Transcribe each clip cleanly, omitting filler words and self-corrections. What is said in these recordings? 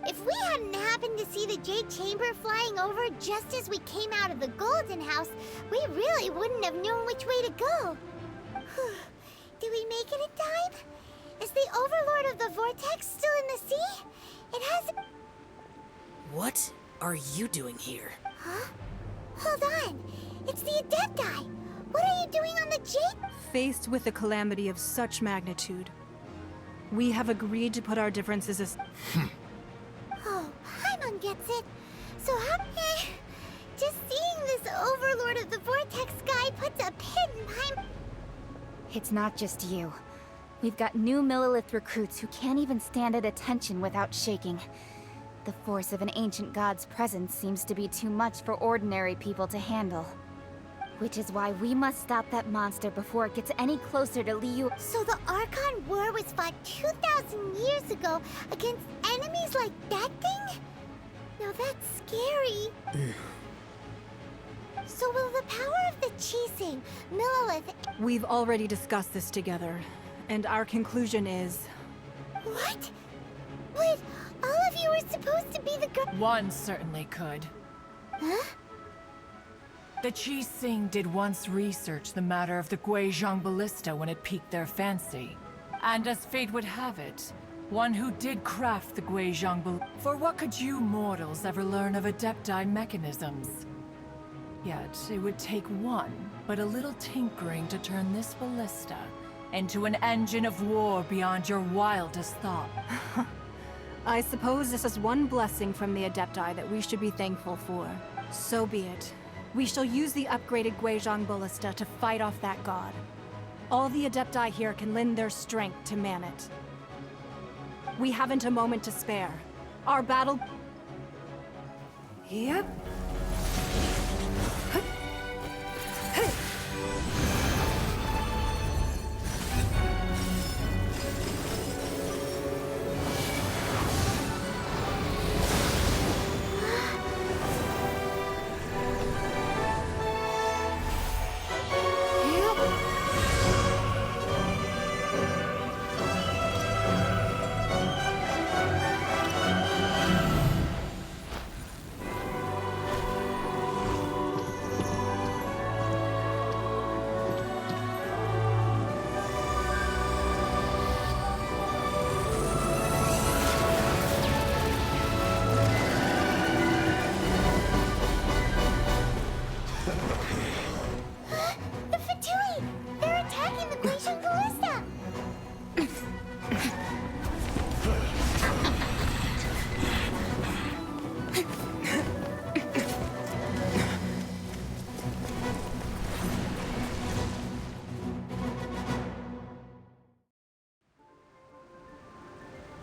If we hadn't happened to see the Jade Chamber flying over just as we came out of the Golden House, we really wouldn't have known which way to go. Did we make it in time? Is the Overlord of the Vortex still in the sea? It hasn't... What are you doing here? Huh? Hold on. It's the Adepti. What are you doing on the Jade? Faced with a calamity of such magnitude, we have agreed to put our differences aside. Oh, Paimon gets it. So how... just seeing this Overlord of the Vortex guy puts a pin in Paimon... It's not just you. We've got new Millilith recruits who can't even stand at attention without shaking. The force of an ancient god's presence seems to be too much for ordinary people to handle. Which is why we must stop that monster before it gets any closer to Liu. So the Archon War was fought 2,000 years ago against enemies like that thing? Now that's scary. So will the power of the Chising, Millilith... We've already discussed this together, and our conclusion is... What? But all of you were supposed to be the One certainly could. Huh? The Chising did once research the matter of the Guizhong Ballista when it piqued their fancy. And as fate would have it, one who did craft the Guizhong Ballista... For what could you mortals ever learn of Adepti mechanisms? Yet, it would take one, but a little tinkering to turn this ballista into an engine of war beyond your wildest thought. I suppose this is one blessing from the Adepti that we should be thankful for. So be it. We shall use the upgraded Guizhong Ballista to fight off that god. All the Adepti here can lend their strength to man it. We haven't a moment to spare. Our battle... Yep. The Fatui! They're attacking the Guizhong Ballista!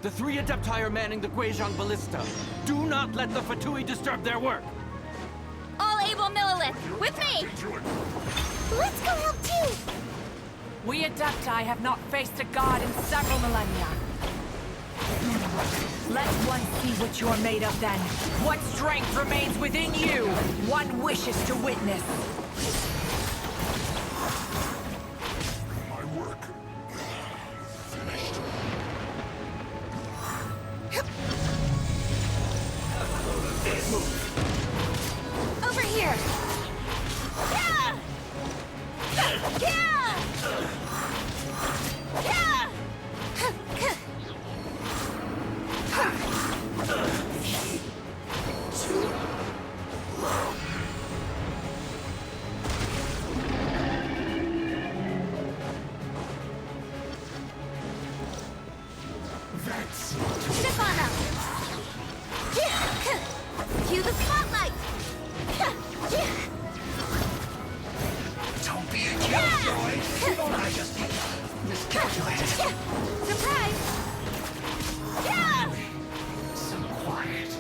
The three Adepti are manning the Guizhong Ballista. Do not let the Fatui disturb their work! All able Millilith, with me! Let's go help too! We Adepti have not faced a god in several millennia. Let one see what you're made of then. What strength remains within you, one wishes to witness. My work finished. Over here! Yeah! Yeah! Yeah! That's Stefano! Cue the spotlight! don't be a killjoy. I just miscalculated. Surprise! Yeah! So quiet.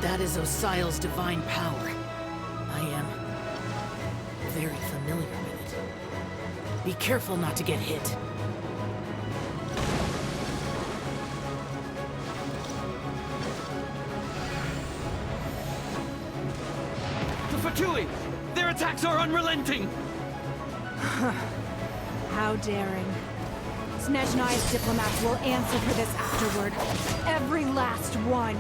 That is Osial's divine power. I am very familiar with it. Be careful not to get hit. The Fatui! Their attacks are unrelenting! How daring. Snezhnai's diplomats will answer for this afterward. Every last one.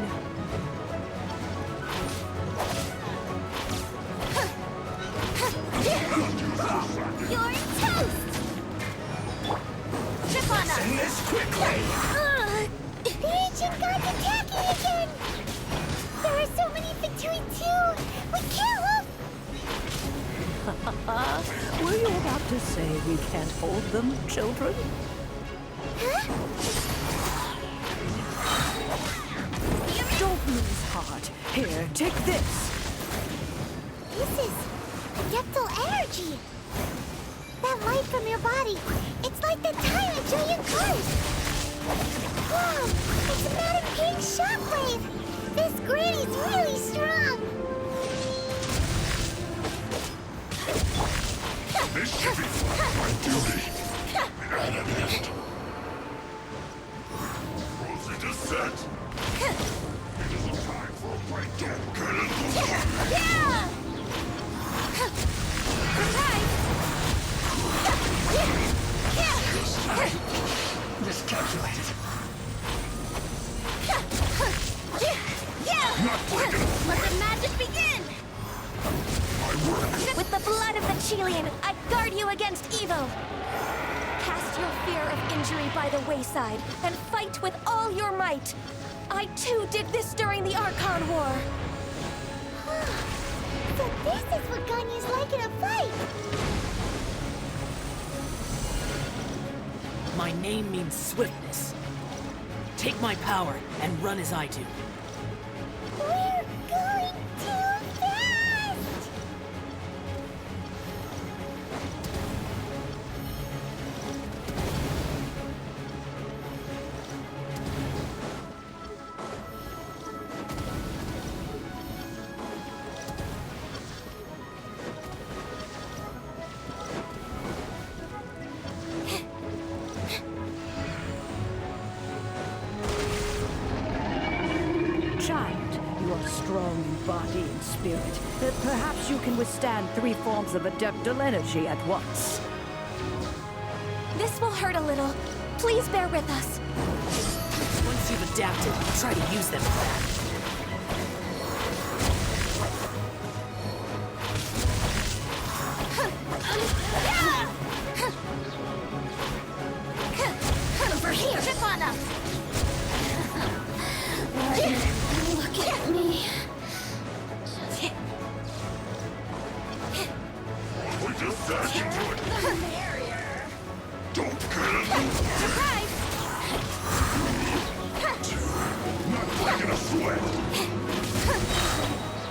You're toast! Trip on us! Send this quickly! The ancient god's attacking again! There are so many Fatui too! We kill them! Were you about to say we can't hold them, children? Huh? Don't lose heart. Here, take this. This is adeptal energy! That light from your body, it's like the time I drew your cards! Wow, it's a mad pink shockwave! This granny's really strong! This should be my duty. Animist. Rosie descent. It is a time for a breakdown. Yeah! Surprise! Miscalculated. Let the magic begin! With the blood of the Chelian, I guard you against evil! Cast your fear of injury by the wayside, and fight with all your might! I too did this during the Archon War! So this is what Ganya's like in a fight! My name means swiftness. Take my power and run as I do. We're going too fast! Child, you are strong in body and spirit. Perhaps you can withstand 3 forms of adeptal energy at once. This will hurt a little. Please bear with us. Once you've adapted, try to use them for that. Over here! Trip on us! Look at me. We just dash into it. Don't kill it. Surprise! Not breaking a sweat.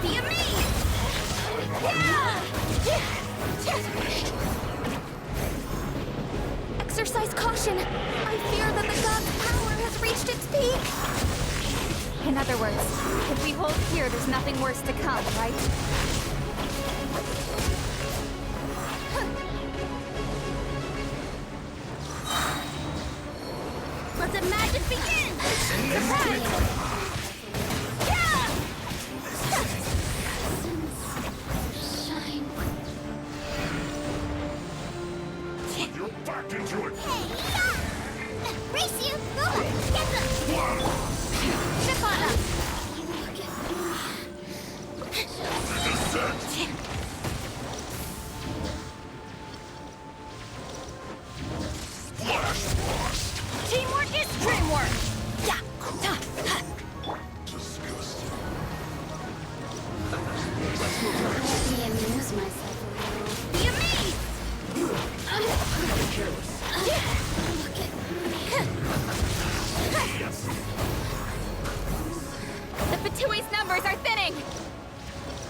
Be amazed! Exercise caution. I fear that the god's power has reached its peak. In other words, if we hold here, there's nothing worse to come, right? Let the magic begin! Surprise! Yeah! Shine. You're back into it. Hey, yeah! Race you! Go! Get them! Trip on us! Descent. Flash blast. Teamwork is dreamwork! Yeah! Disgusting. Let me amuse myself a little. Be amazed! Look at The Fatui's numbers are thinning!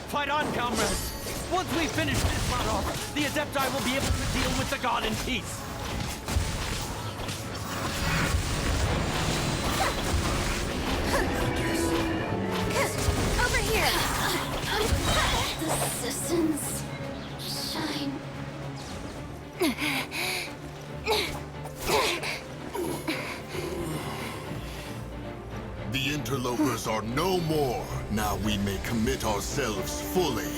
Fight on, comrades! Once we finish this run off, the Adepti will be able to deal with the god in peace. over here! The citizens shine. The interlopers are no more. Now we may commit ourselves fully.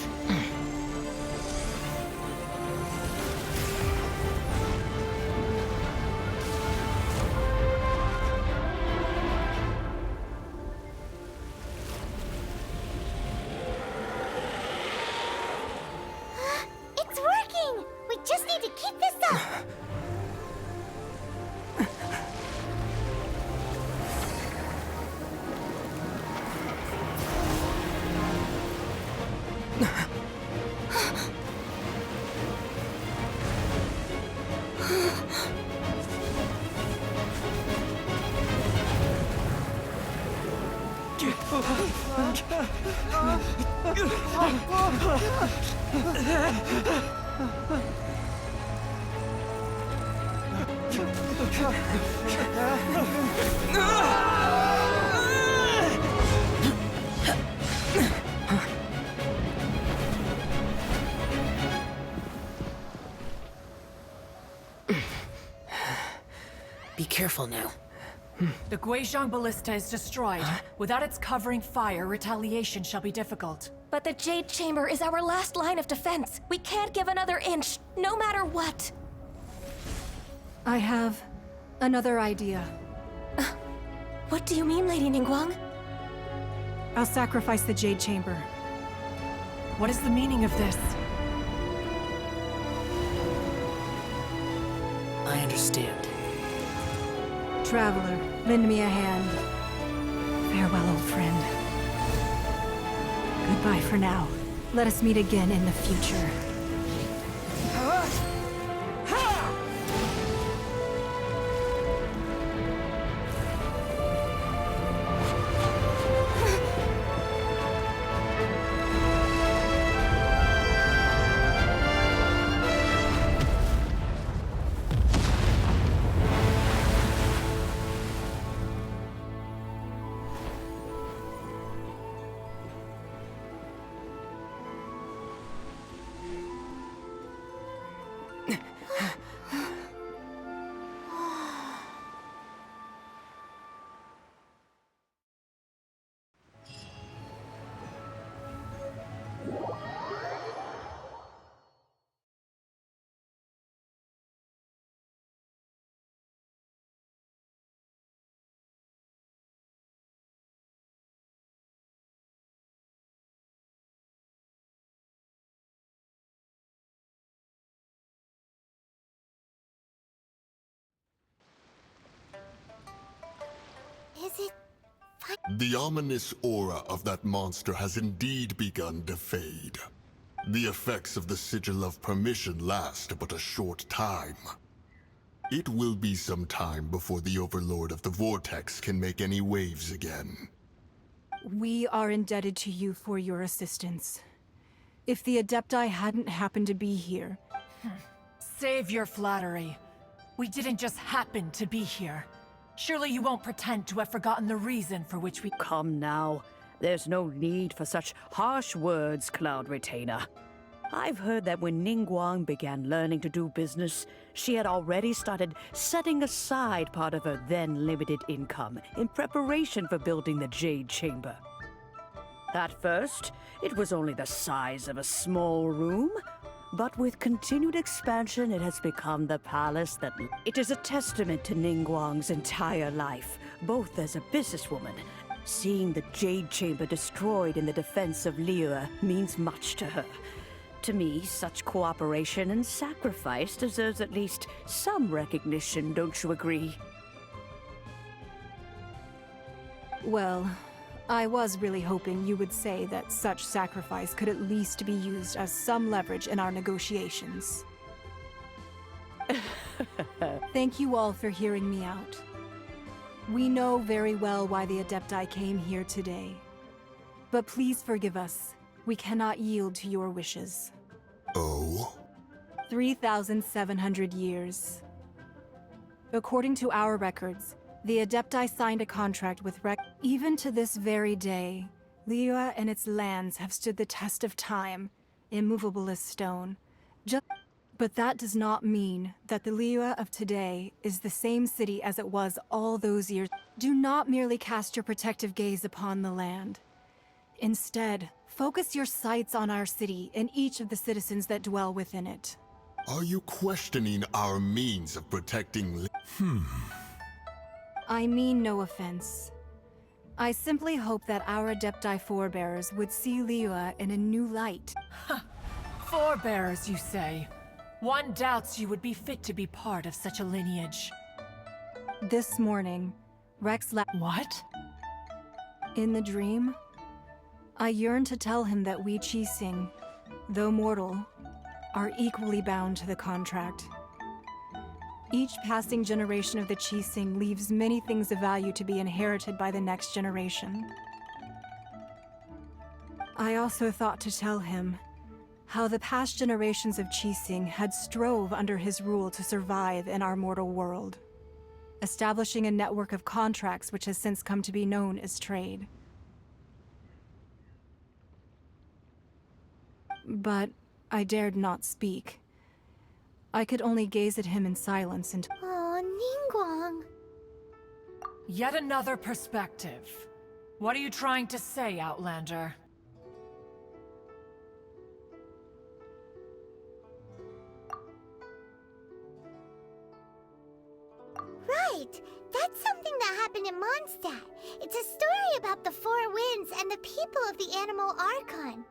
Be careful now. The Guizhong Ballista is destroyed. Without its covering fire, retaliation shall be difficult. But the Jade Chamber is our last line of defense. We can't give another inch, no matter what. I have another idea. What do you mean, Lady Ningguang? I'll sacrifice the Jade Chamber. What is the meaning of this? I understand. Traveler, lend me a hand. Farewell, old friend. Goodbye for now. Let us meet again in the future. Is it The ominous aura of that monster has indeed begun to fade. The effects of the Sigil of Permission last but a short time. It will be some time before the Overlord of the Vortex can make any waves again. We are indebted to you for your assistance. If the Adepti hadn't happened to be here... Save your flattery. We didn't just happen to be here. Surely you won't pretend to have forgotten the reason for which we— Come now. There's no need for such harsh words, Cloud Retainer. I've heard that when Ningguang began learning to do business, she had already started setting aside part of her then limited income in preparation for building the Jade Chamber. At first, it was only the size of a small room, but with continued expansion, it has become the palace that... It is a testament to Ningguang's entire life, both as a businesswoman. Seeing the Jade Chamber destroyed in the defense of Liyue means much to her. To me, such cooperation and sacrifice deserves at least some recognition, don't you agree? Well, I was really hoping you would say that such sacrifice could at least be used as some leverage in our negotiations. Thank you all for hearing me out. We know very well why the Adepti came here today. But please forgive us. We cannot yield to your wishes. Oh? 3,700 years. According to our records, the Adepti signed a contract with Even to this very day, Liyue and its lands have stood the test of time, immovable as stone. But that does not mean that the Liyue of today is the same city as it was all those years. Do not merely cast your protective gaze upon the land. Instead, focus your sights on our city and each of the citizens that dwell within it. Are you questioning our means of protecting I mean no offense. I simply hope that our Adepti forebears would see Liyue in a new light. Forebearers, you say? One doubts you would be fit to be part of such a lineage. This morning, What? In the dream, I yearn to tell him that we Each passing generation of the Qixing leaves many things of value to be inherited by the next generation. I also thought to tell him how the past generations of Qixing had strove under his rule to survive in our mortal world, establishing a network of contracts which has since come to be known as trade. But I dared not speak. I could only gaze at him in silence and— Oh, Ningguang. Yet another perspective. What are you trying to say, Outlander? Right! That's something that happened in Mondstadt. It's a story about the Four Winds and the people of the Animal Archon.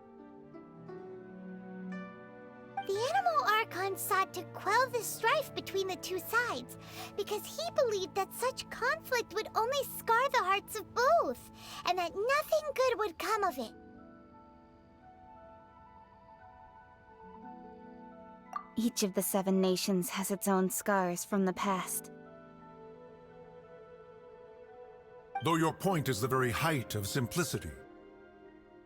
The Animal Archon sought to quell the strife between the two sides, because he believed that such conflict would only scar the hearts of both, and that nothing good would come of it. Each of the 7 nations has its own scars from the past. Though your point is the very height of simplicity.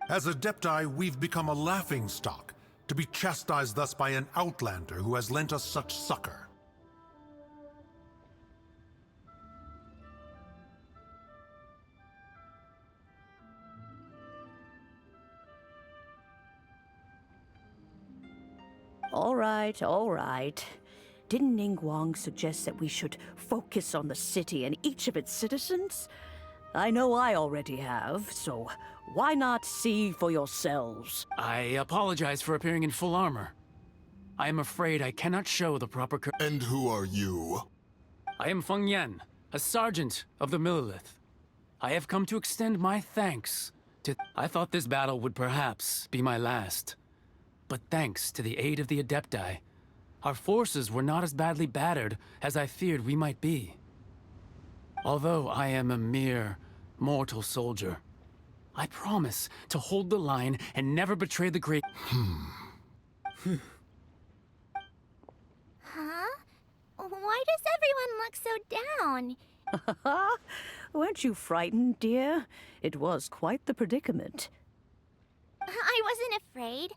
As Adepti, we've become a laughingstock, to be chastised thus by an outlander who has lent us such succor. All right. Didn't Ningguang suggest that we should focus on the city and each of its citizens? I know I already have, so why not see for yourselves? I apologize for appearing in full armor. I am afraid I cannot show the proper And who are you? I am Feng Yan, a sergeant of the Millilith. I have come to extend my thanks to— I thought this battle would perhaps be my last. But thanks to the aid of the Adepti, our forces were not as badly battered as I feared we might be. Although I am a mere mortal soldier, I promise to hold the line and never betray the great— Huh? Why does everyone look so down? Weren't you frightened, dear? It was quite the predicament. I wasn't afraid.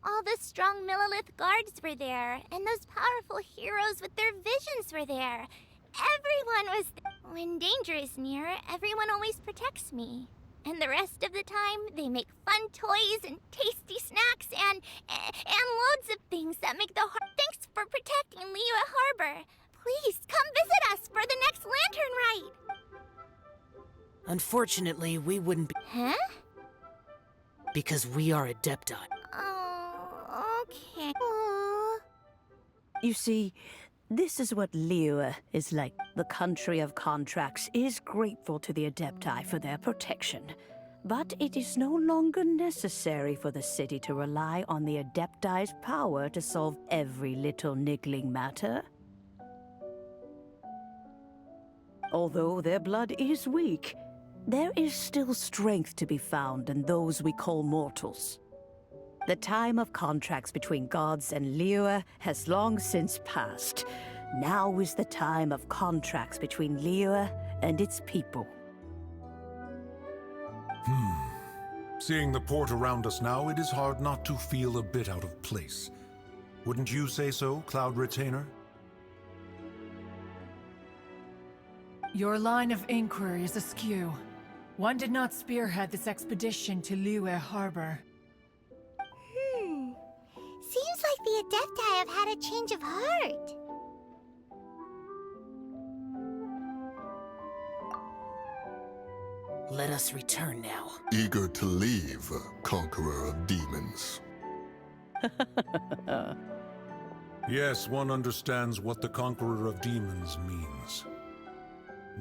All the strong Millilith guards were there, and those powerful heroes with their visions were there. Everyone was When danger is near, everyone always protects me. And the rest of the time, they make fun toys and tasty snacks and loads of things that make the Thanks for protecting Liyue Harbor. Please, come visit us for the next lantern ride. Unfortunately, we wouldn't be— Huh? because we are Adepti. Oh, okay. Aww. You see, this is what Liyue is like. The country of contracts is grateful to the Adepti for their protection. But it is no longer necessary for the city to rely on the Adepti's power to solve every little niggling matter. Although their blood is weak, there is still strength to be found in those we call mortals. The time of contracts between gods and Liyue has long since passed. Now is the time of contracts between Liyue and its people. Seeing the port around us now, it is hard not to feel a bit out of place. Wouldn't you say so, Cloud Retainer? Your line of inquiry is askew. One did not spearhead this expedition to Liyue Harbor. Seems like the Adepti have had a change of heart. Let us return now. Eager to leave, Conqueror of Demons. Yes, one understands what the Conqueror of Demons means.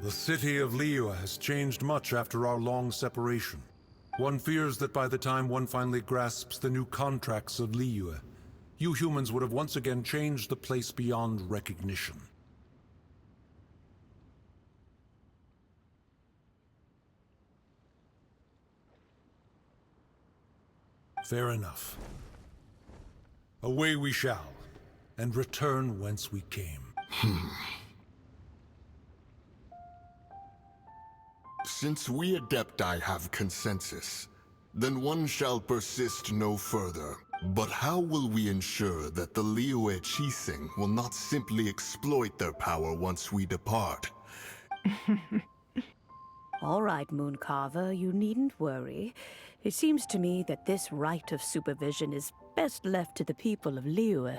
The city of Liyue has changed much after our long separation. One fears that by the time one finally grasps the new contracts of Liyue, you humans would have once again changed the place beyond recognition. Fair enough. Away we shall, and return whence we came. Since we Adepti have consensus, then one shall persist no further. But how will we ensure that the Liyue Qixing will not simply exploit their power once we depart? All right, Mooncarver, you needn't worry. It seems to me that this right of supervision is best left to the people of Liyue.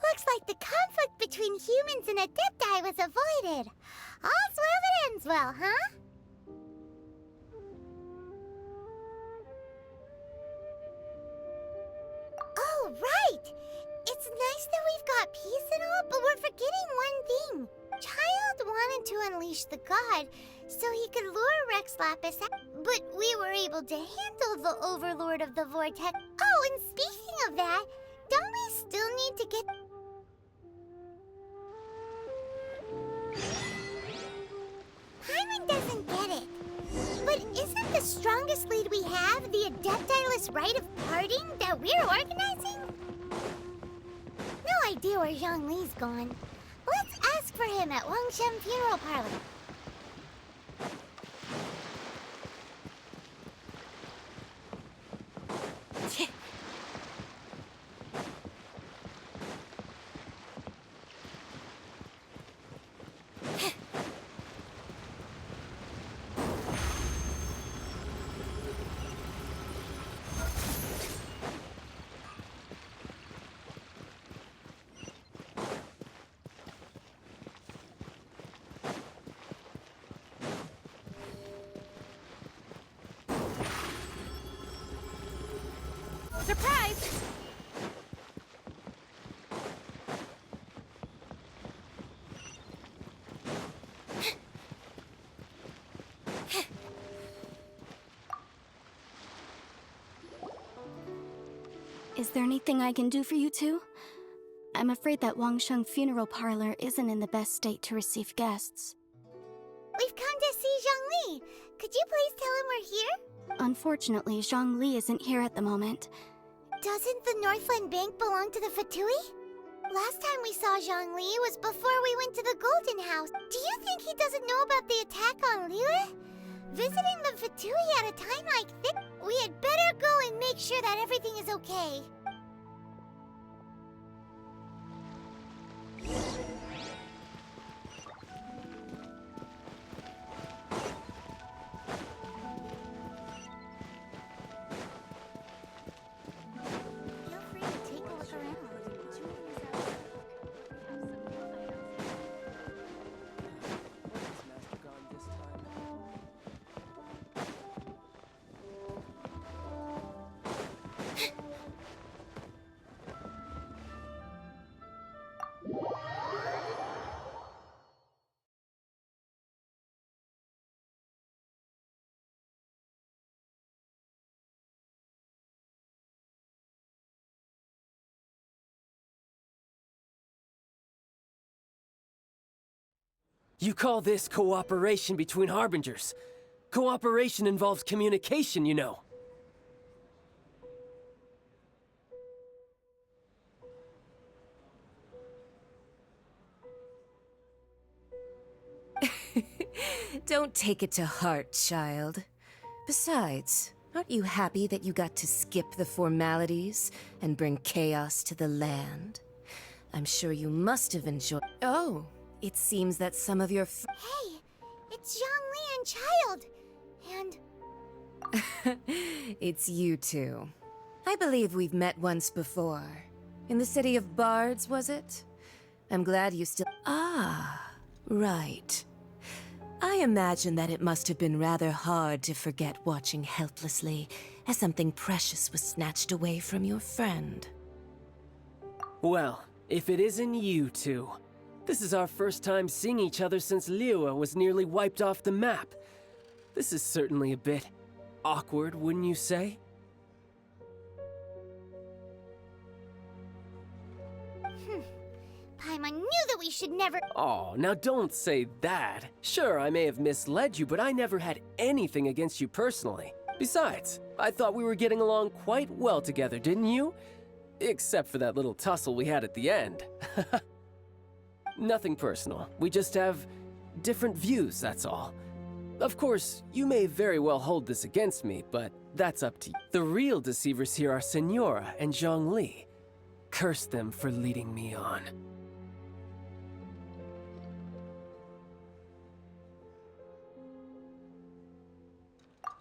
Looks like the conflict between humans and Adepti was avoided. All's well that ends well, huh? Oh, right! It's nice that we've got peace and all, but we're forgetting one thing. Child wanted to unleash the god so he could lure Rex Lapis out, but we were able to handle the Overlord of the Vortex. Oh, and speaking of that, don't we still need to get... Paimon doesn't get it. But isn't the strongest lead we have the Adepti-less rite of parting that we're organizing? No idea where Zhongli's gone. Let's ask for him at Wangshen Funeral Parlor. Surprise! Is there anything I can do for you two? I'm afraid that Wangsheng Funeral Parlor isn't in the best state to receive guests. We've come to see Zhongli. Could you please tell him we're here? Unfortunately, Zhongli isn't here at the moment. Doesn't the Northland Bank belong to the Fatui? Last time we saw Zhongli was before we went to the Golden House. Do you think he doesn't know about the attack on Liyue? Visiting the Fatui at a time like this, we had better go and make sure that everything is okay. Feel free to take a look around. You call this cooperation between Harbingers? Cooperation involves communication, you know. Don't take it to heart, child. Besides, aren't you happy that you got to skip the formalities and bring chaos to the land? I'm sure you must have enjoyed— Oh, it seems that some of your Hey, it's Zhongli and Child. And... It's you two. I believe we've met once before. In the City of Bards, was it? I'm glad you still— Ah, right. I imagine that it must have been rather hard to forget watching helplessly as something precious was snatched away from your friend. Well, if it isn't you two. This is our first time seeing each other since Liyue was nearly wiped off the map. This is certainly a bit awkward, wouldn't you say? Paimon knew that we should never... Oh, now don't say that. Sure, I may have misled you, but I never had anything against you personally. Besides, I thought we were getting along quite well together, didn't you? Except for that little tussle we had at the end. Nothing personal. We just have different views, that's all. Of course, you may very well hold this against me, but that's up to you. The real deceivers here are Senora and Zhongli. Curse them for leading me on.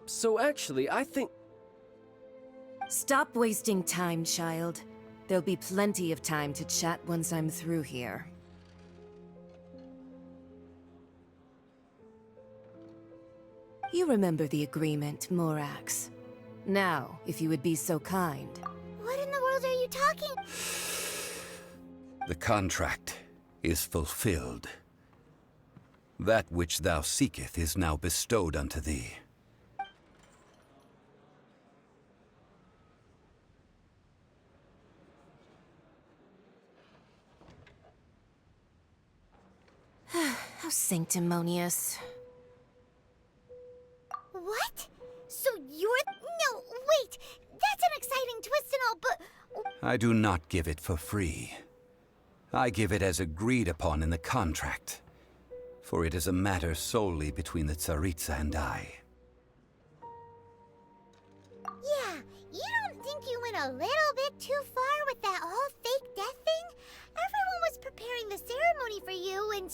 So actually, I think... Stop wasting time, child. There'll be plenty of time to chat once I'm through here. You remember the agreement, Morax. Now, if you would be so kind. What in the world are you talking? The contract is fulfilled. That which thou seeketh is now bestowed unto thee. How sanctimonious. What? So you're... No, wait! That's an exciting twist and all, but... I do not give it for free. I give it as agreed upon in the contract, for it is a matter solely between the Tsaritsa and I. Yeah, you don't think you went a little bit too far with that whole fake death thing? Everyone was preparing the ceremony for you and...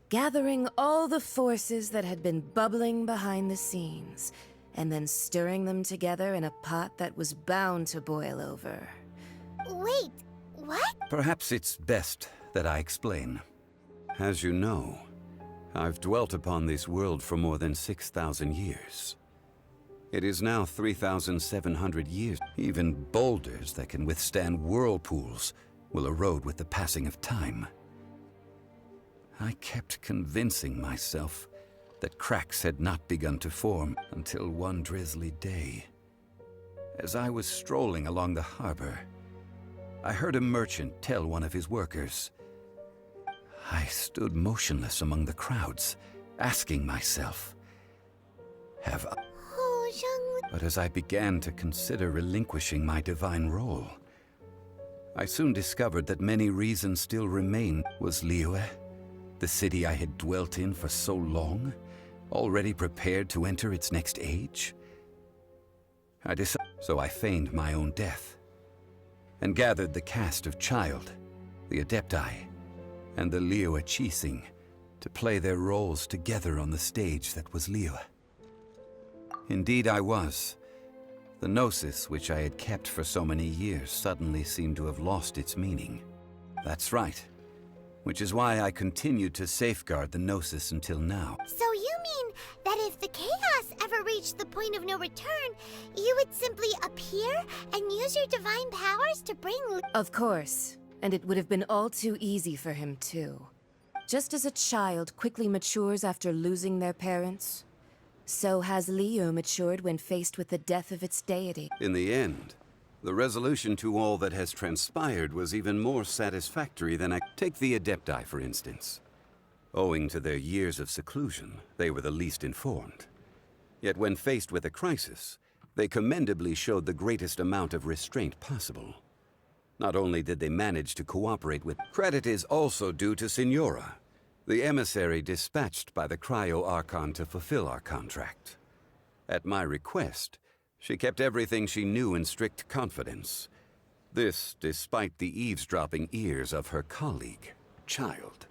Gathering all the forces that had been bubbling behind the scenes, and then stirring them together in a pot that was bound to boil over. Wait, what? Perhaps it's best that I explain. As you know, I've dwelt upon this world for more than 6,000 years. It is now 3,700 years. Even boulders that can withstand whirlpools will erode with the passing of time. I kept convincing myself that cracks had not begun to form until one drizzly day. As I was strolling along the harbor, I heard a merchant tell one of his workers. I stood motionless among the crowds, asking myself, have I... Oh, Zhongli... But as I began to consider relinquishing my divine role, I soon discovered that many reasons still remained. Was Liyue, the city I had dwelt in for so long, already prepared to enter its next age? So I feigned my own death, and gathered the cast of Child, the Adepti, and the Liyue Qixing to play their roles together on the stage that was Liyue. Indeed I was. The Gnosis, which I had kept for so many years, suddenly seemed to have lost its meaning. That's right. Which is why I continued to safeguard the Gnosis until now. So you mean that if the chaos ever reached the point of no return, you would simply appear and use your divine powers to bring... Of course. And it would have been all too easy for him, too. Just as a child quickly matures after losing their parents, so has Liyue matured when faced with the death of its deity. In the end, the resolution to all that has transpired was even more satisfactory than I... Take the Adepti, for instance. Owing to their years of seclusion, they were the least informed. Yet when faced with a crisis, they commendably showed the greatest amount of restraint possible. Not only did they manage to cooperate with... Credit is also due to Senora, the emissary dispatched by the Cryo-Archon to fulfill our contract. At my request, she kept everything she knew in strict confidence. This despite the eavesdropping ears of her colleague, Child.